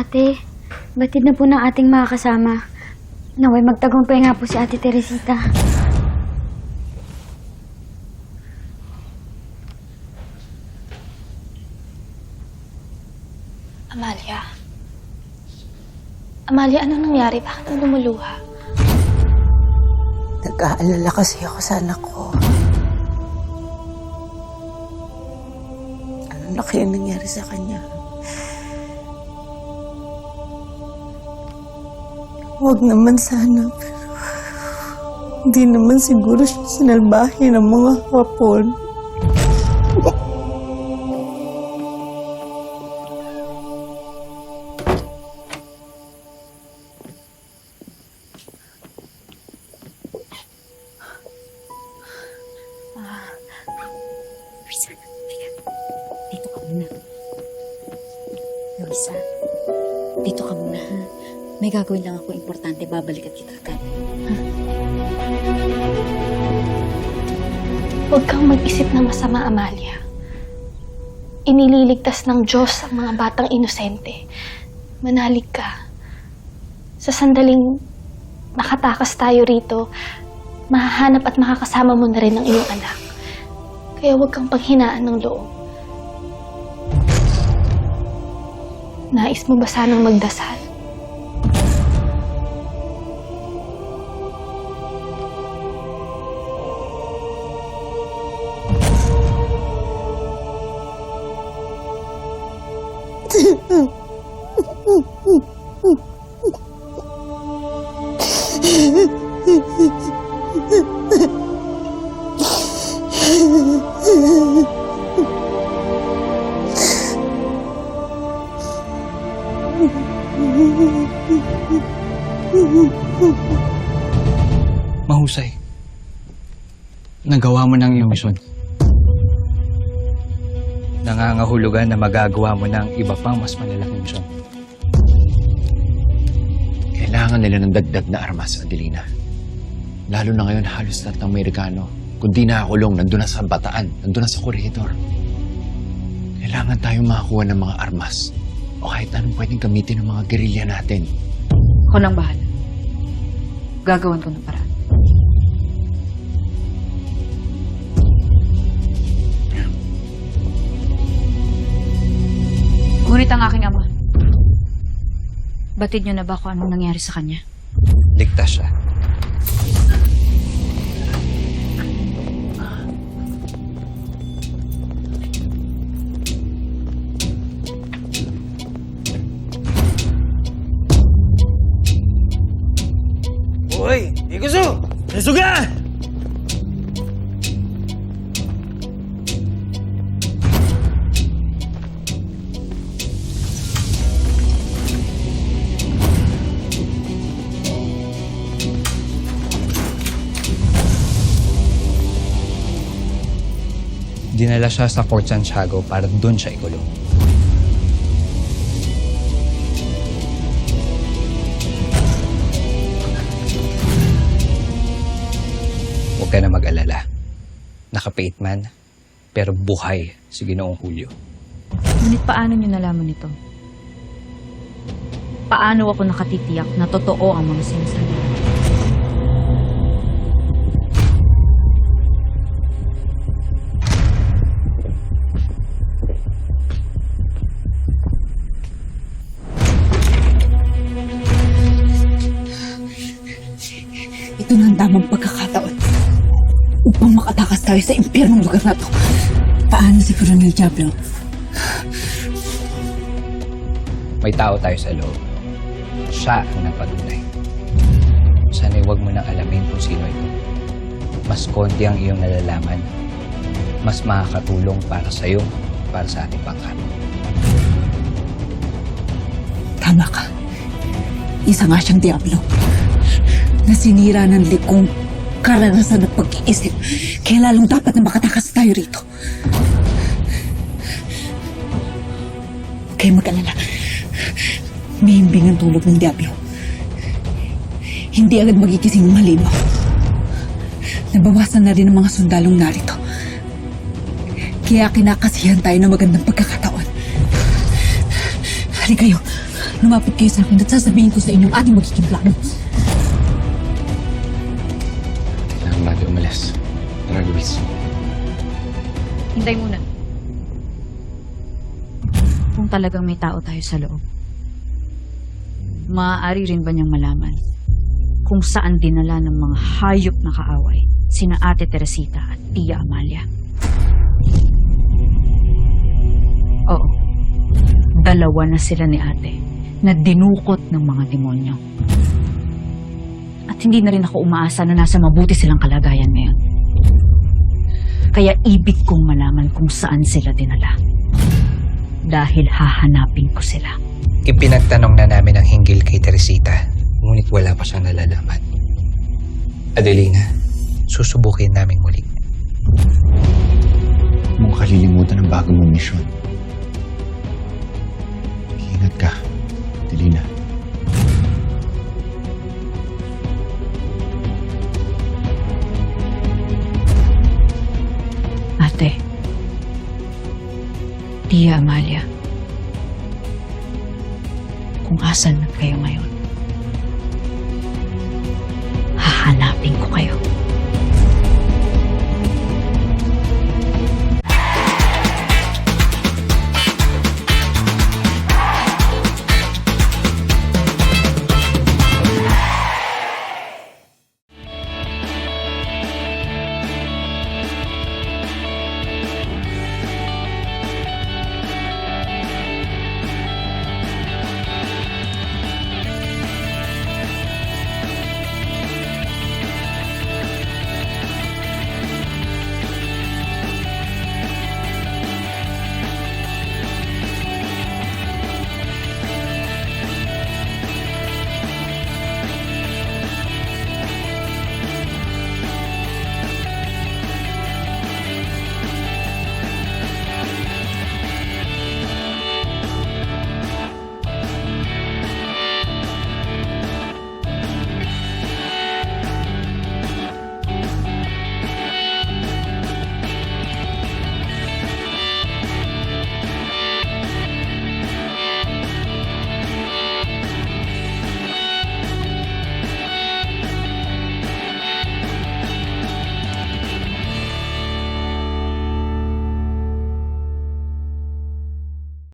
Ate, batid na po ng ating mga kasama. Naway magtagumpay nga po si Ate Teresita. Amalia? Amalia, ano nangyari? Bakit ka lumuluha? Nag-aalala kasi ako sa anak ko. Ano na kaya nangyari sa kanya? Huwag naman sana, pero hindi naman siguro siya sinalbahe ng mga Hapon. Dito ka muna. Luisa, dito ka muna, ha? May gagawin lang ako importante. Babalikan kita agad. Ha? Huwag kang mag-isip ng masama, Amalia. Inililigtas ng Diyos ang mga batang inosente. Manalig ka. Sa sandaling makatakas tayo rito, mahahanap at makakasama mo na rin ang iyong anak. Kaya huwag kang panghinaan ng loob. Nais mo ba sanang magdasal? Mahusay. Nagawa mo ng iyong misyon. Nangangahulugan na magagawa mo ng iba pang mas malalaking misyon. Kailangan nila ng dagdag na armas, Adelina. Lalo na ngayon halos lahat ng Amerikano. Kung di nakakulong, nandun na sa bataan, nandun na sa koridor. Kailangan tayong makakuha ng mga armas o kahit anong pwedeng gamitin ng mga gerilya natin. Ako nang bahala. Gagawan ko ng paraan. Ngunit ang aking ama, batid niyo na ba kung anong nangyari sa kanya? Ligtas siya. Hoy, Ikuso! Nasuga! Dinala siya sa Fort Santiago para doon siya ikulong. Huwag ka na mag-alala. Nakapaid man, pero buhay si Ginoong Julio. Ngunit paano niyo nalaman ito? Paano ako nakatitiyak na totoo ang mga sinasabi? Ito na ang tamang pagkakataon upang makatakas tayo sa impyernong lugar na to. Paano si Coronel Diablo? May tao tayo sa loob. Siya ang nagpatunay. Sana'y huwag mo nang alamin kung sino ito. Mas konti ang iyong nalalaman. Mas makakatulong para sa'yo, para sa ating pangkat. Tama ka. Isa nga siyang Diablo na sinira ng likong karanasan at pag-iisip. Kaya lalong dapat na makatakas tayo rito. Huwag kayong mag-alala. May himbing ang tulog ng Diablo. Hindi agad magigising ng malinaw. Nabawasan na rin ang mga sundalong narito. Kaya kinakasihan tayo ng magandang pagkakataon. Halika kayo. lumapit kayo sa akin at sasabihin ko sa inyo ang ating magiging plano. Kailangan natin umalis. Tara, Luis. Hintay muna. Kung talagang may tao tayo sa loob, maaari rin ba niyang malaman kung saan dinala ng mga hayop na kaaway sina Ate Teresita at Tia Amalia? Oo. Dalawa na sila ni Ate na dinukot ng mga demonyo. At hindi na rin ako umaasa na nasa mabuti silang kalagayan ngayon. Kaya ibig kong malaman kung saan sila dinala. Dahil hahanapin ko sila. Ipinagtanong na namin ang hinggil kay Teresita, ngunit wala pa siyang nalalaman. Adelina, susubukin namin muli. Huwag mong kalilimutan ang bago mong misyon. Ingat ka, Adelina. Ate, Tia Amalia, kung asan na kayo ngayon, hahanapin ko kayo.